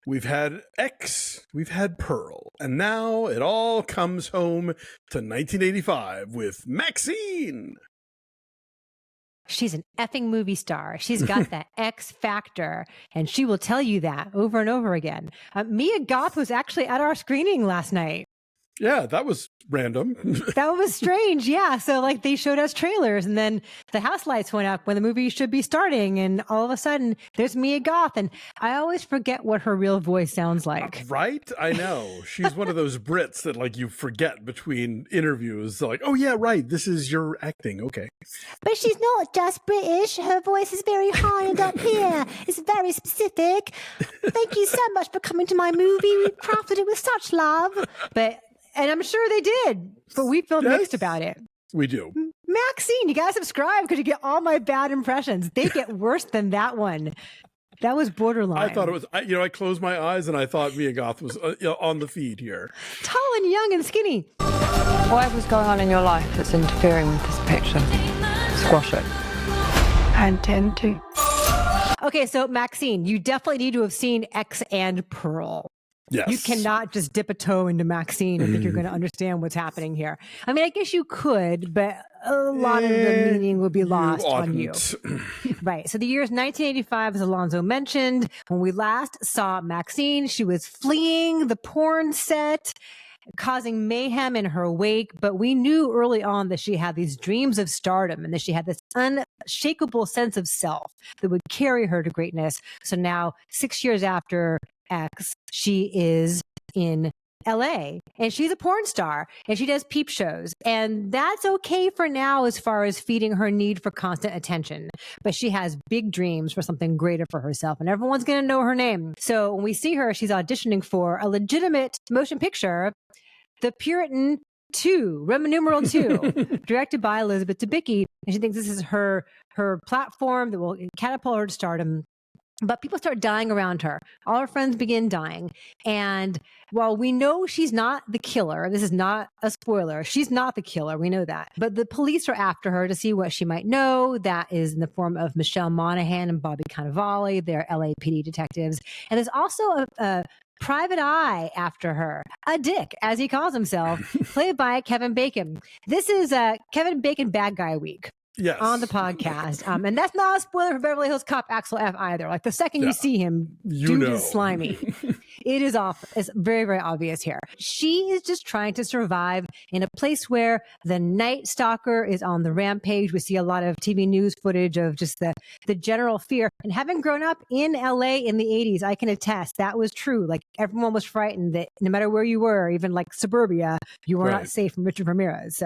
We've had X, we've had Pearl, and now it all comes home to 1985 with Maxine. She's an effing movie star. She's got that X factor, and she will tell you that over and over again. Mia Goth was actually at our screening last night. Yeah, that was random. That was strange. Yeah. So like they showed us trailers and then the house lights went up when the movie should be starting. And all of a sudden there's Mia Goth. And I always forget what her real voice sounds like. Right? I know. She's one of those Brits that like you forget between interviews. Like, oh yeah, right. This is your acting. Okay. But she's not just British. Her voice is very high and up here. It's very specific. Thank you so much for coming to my movie. We crafted it with such love. And I'm sure they did, but we feel mixed about it. We do. Maxine, you got to subscribe because you get all my bad impressions. They get worse than that one. That was borderline. I thought it was, I closed my eyes and I thought Mia Goth was on the feed here. Tall and young and skinny. Whatever's going on in your life that's interfering with this picture, squash it. I intend to. Okay, so Maxine, you definitely need to have seen X and Pearl. Yes. You cannot just dip a toe into Maxine and think you're going to understand what's happening here. I mean, I guess you could, but a lot of the meaning will be lost on you. Right. So the year is 1985, as Alonso mentioned. When we last saw Maxine, she was fleeing the porn set, causing mayhem in her wake. But we knew early on that she had these dreams of stardom and that she had this unshakable sense of self that would carry her to greatness. So now, 6 years after X, she is in LA and she's a porn star and she does peep shows, and that's okay for now as far as feeding her need for constant attention, but she has big dreams for something greater for herself and everyone's going to know her name. So when we see her, she's auditioning for a legitimate motion picture, The Puritan 2, Roman numeral 2, directed by Elizabeth Debicki, and she thinks this is her platform that will catapult her to stardom. But people start dying around her. All her friends begin dying. And while we know she's not the killer, this is not a spoiler, she's not the killer, we know that. But the police are after her to see what she might know. That is in the form of Michelle Monaghan and Bobby Cannavale. They're LAPD detectives. And there's also a private eye after her, a dick, as he calls himself, played by Kevin Bacon. This is Kevin Bacon Bad Guy Week. Yes. On the podcast. And that's not a spoiler for Beverly Hills Cop Axel F either. Like the second you see him, dude is slimy. It is off. It's very, very obvious here. She is just trying to survive in a place where the Night Stalker is on the rampage. We see a lot of TV news footage of just the general fear. And having grown up in LA in the 80s, I can attest that was true. Like everyone was frightened that no matter where you were, even like suburbia, you were not safe from Richard Ramirez.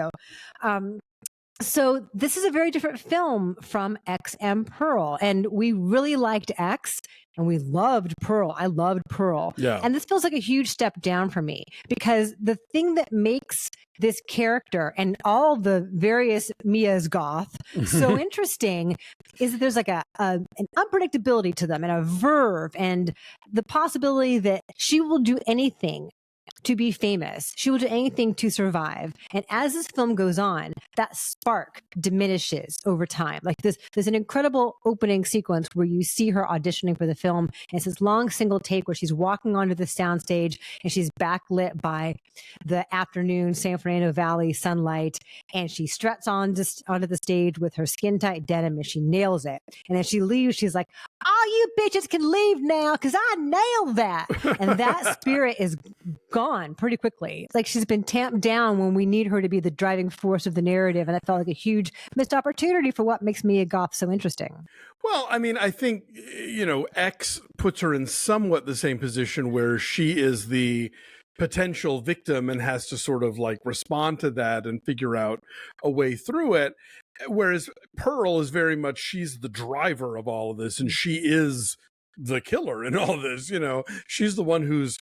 So this is a very different film from X and Pearl. And we really liked X and we loved Pearl. I loved Pearl. Yeah. And this feels like a huge step down for me because the thing that makes this character and all the various Mia's Goth so interesting is that there's like an unpredictability to them and a verve and the possibility that she will do anything to be famous. She will do anything to survive. And as this film goes on, that spark diminishes over time. Like there's an incredible opening sequence where you see her auditioning for the film. And it's this long single take where she's walking onto the soundstage and she's backlit by the afternoon San Fernando Valley sunlight. And she struts onto the stage with her skin tight denim and she nails it. And then she leaves. She's like, all you bitches can leave now because I nailed that. And that spirit is gone pretty quickly. It's like she's been tamped down when we need her to be the driving force of the narrative. And that felt like a huge missed opportunity for what makes Mia Goth so interesting. Well, I mean, I think, X puts her in somewhat the same position where she is the potential victim and has to sort of like respond to that and figure out a way through it. Whereas Pearl is very much, she's the driver of all of this and she is the killer in all this, she's the one who's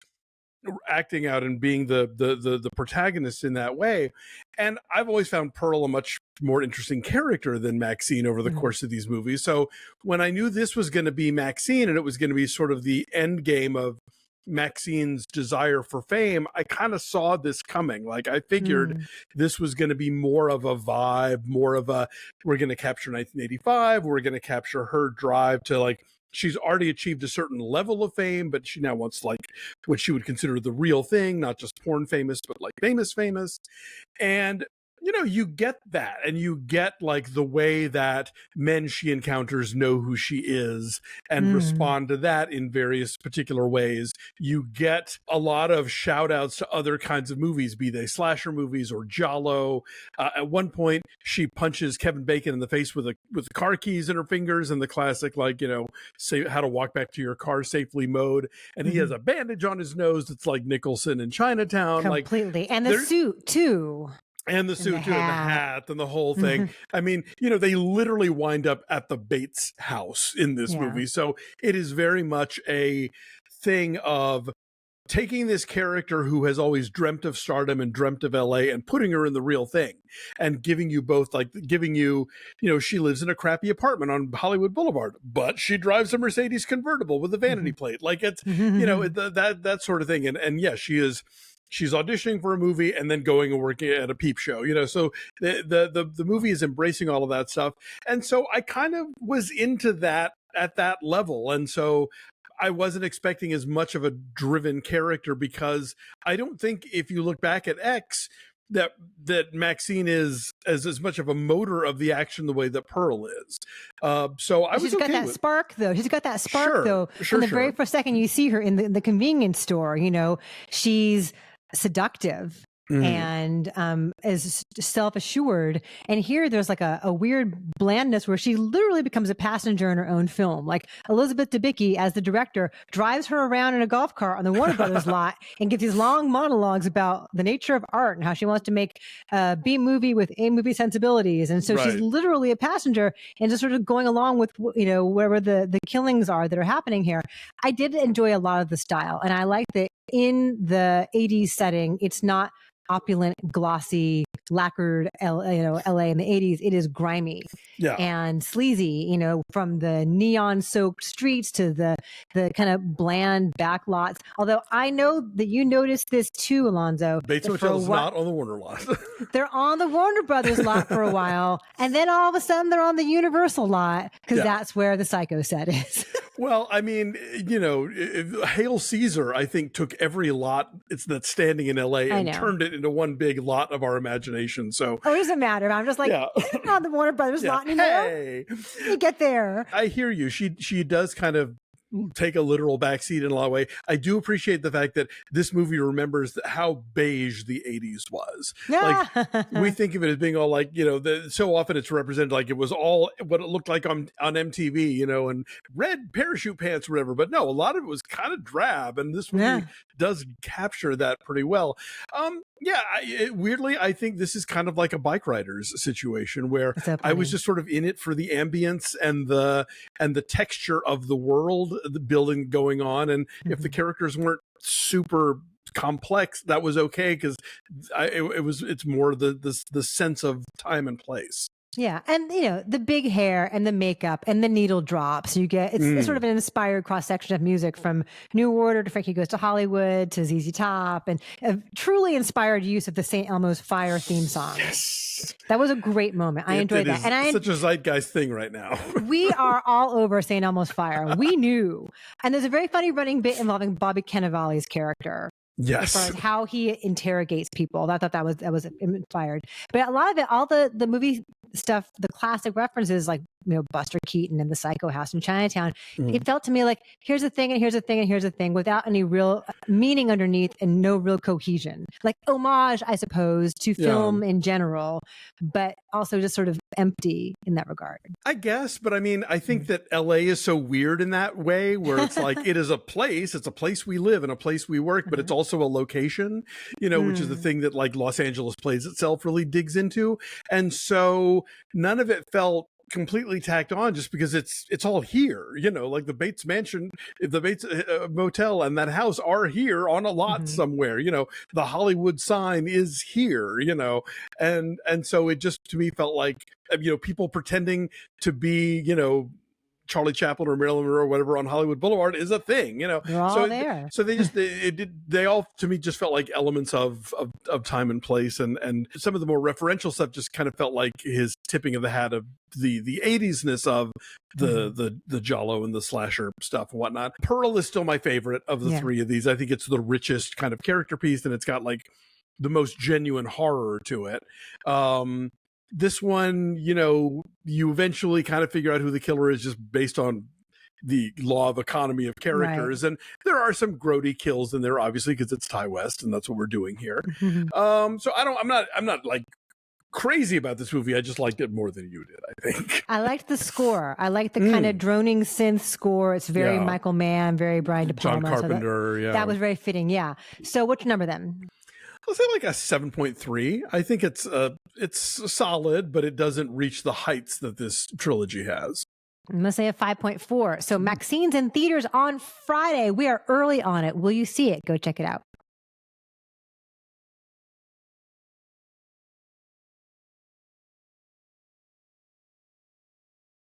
acting out and being the protagonist in that way. And I've always found Pearl a much more interesting character than Maxine over the course of these movies. So when I knew this was going to be Maxine and it was going to be sort of the end game of Maxine's desire for fame, I kind of saw this coming. Like I figured this was going to be more of a vibe, more of a, we're going to capture 1985. We're going to capture her drive to like she's already achieved a certain level of fame, but she now wants like what she would consider the real thing, not just porn famous, but like famous. And you know, you get that, and you get like the way that men she encounters know who she is and respond to that in various particular ways. You get a lot of shout outs to other kinds of movies, be they slasher movies or giallo. At one point, she punches Kevin Bacon in the face with car keys in her fingers in the classic, like, you know, say how to walk back to your car safely mode. And he has a bandage on his nose that's like Nicholson in Chinatown. Completely. And the suit, too. And the suit, and the hat, and the whole thing. I mean, you know, they literally wind up at the Bates house in this movie. So it is very much a thing of taking this character who has always dreamt of stardom and dreamt of LA and putting her in the real thing and giving you both, like giving you, you know, she lives in a crappy apartment on Hollywood Boulevard, but she drives a Mercedes convertible with a vanity plate. Like it's, you know, that sort of thing. And yes, she's auditioning for a movie and then going and working at a peep show, you know. So the movie is embracing all of that stuff. And so I kind of was into that at that level. And so I wasn't expecting as much of a driven character, because I don't think if you look back at X, that Maxine is as much of a motor of the action the way that Pearl is. So I was She's got that spark, though. She's got that spark, though. From the very first second you see her in the convenience store, you know, she's seductive and is self-assured. And here there's like a weird blandness where she literally becomes a passenger in her own film. Like Elizabeth Debicki, as the director, drives her around in a golf cart on the Warner Brothers lot and gives these long monologues about the nature of art and how she wants to make a B movie with A movie sensibilities. And so she's literally a passenger and just sort of going along with, you know, wherever the killings are that are happening here. I did enjoy a lot of the style, and I like that in the 80s setting, it's not opulent, glossy, lacquered, LA in the 80s. It is grimy and sleazy, you know, from the neon-soaked streets to the kind of bland back lots. Although I know that you noticed this too, Alonso. Bates Motel is not on the Warner lot. They're on the Warner Brothers lot for a while, and then all of a sudden they're on the Universal lot, because that's where the Psycho set is. Well, I mean, you know, Hail Caesar, I think, took every lot that's standing in LA and turned it into one big lot of our imagination. So it doesn't matter. I'm just like, it's not the Warner Brothers lot anymore. Hey, you get there. I hear you. She does kind of take a literal backseat in a lot of way. I do appreciate the fact that this movie remembers how beige the 80s was. Like, we think of it as being all like, you know, so often it's represented like it was all what it looked like on MTV, you know, and red parachute pants or whatever. But no, a lot of it was kind of drab, and this movie does capture that pretty well. Weirdly, I think this is kind of like a Bike Riders situation where I was just sort of in it for the ambience and the texture of the world, the building going on. And if the characters weren't super complex, that was okay, because it's more the sense of time and place. Yeah, and you know, the big hair and the makeup and the needle drops. You get it's sort of an inspired cross section of music, from New Order to Frankie Goes to Hollywood to ZZ Top, and a truly inspired use of the St. Elmo's Fire theme song. Yes, that was a great moment. I enjoyed that, and such a zeitgeist thing right now. We are all over St. Elmo's Fire. We knew, and there's a very funny running bit involving Bobby Cannavale's character. Yes. As far as how he interrogates people. I thought that was inspired. But a lot of it, all the movie stuff, the classic references, like, you know, Buster Keaton and the Psycho House in Chinatown, it felt to me like, here's a thing and here's a thing and here's a thing, without any real meaning underneath and no real cohesion. Like homage, I suppose, to film in general, but also just sort of empty in that regard. I guess, but I mean, I think that LA is so weird in that way, where it's like, it's a place we live and a place we work, but it's also a location, you know, which is the thing that like Los Angeles Plays itself really digs into. And so none of it felt completely tacked on, just because it's all here, you know, like the Bates Mansion, the Bates Motel and that house are here on a lot somewhere, you know, the Hollywood sign is here, you know, and so it just, to me, felt like, you know, people pretending to be, you know, Charlie Chaplin or Marilyn Monroe or whatever on Hollywood Boulevard is a thing, you know. They're all so there. So they all to me just felt like elements of time and place, and some of the more referential stuff just kind of felt like his tipping of the hat of the 80s-ness of the Giallo and the slasher stuff and whatnot. Pearl is still my favorite of the three of these. I think it's the richest kind of character piece, and it's got like the most genuine horror to it. This one, you know, you eventually kind of figure out who the killer is just based on the law of economy of characters. Right. And there are some grody kills in there, obviously, because it's Ti West, and that's what we're doing here. So I'm not like crazy about this movie. I just liked it more than you did, I think. I liked the score. I liked the kind of droning synth score. It's very Michael Mann, very Brian De Palma. John Carpenter, so that was very fitting, yeah. So what's your number then? I'll say like a 7.3. I think it's solid, but it doesn't reach the heights that this trilogy has. I'm going to say a 5.4. So Maxine's in theaters on Friday. We are early on it. Will you see it? Go check it out.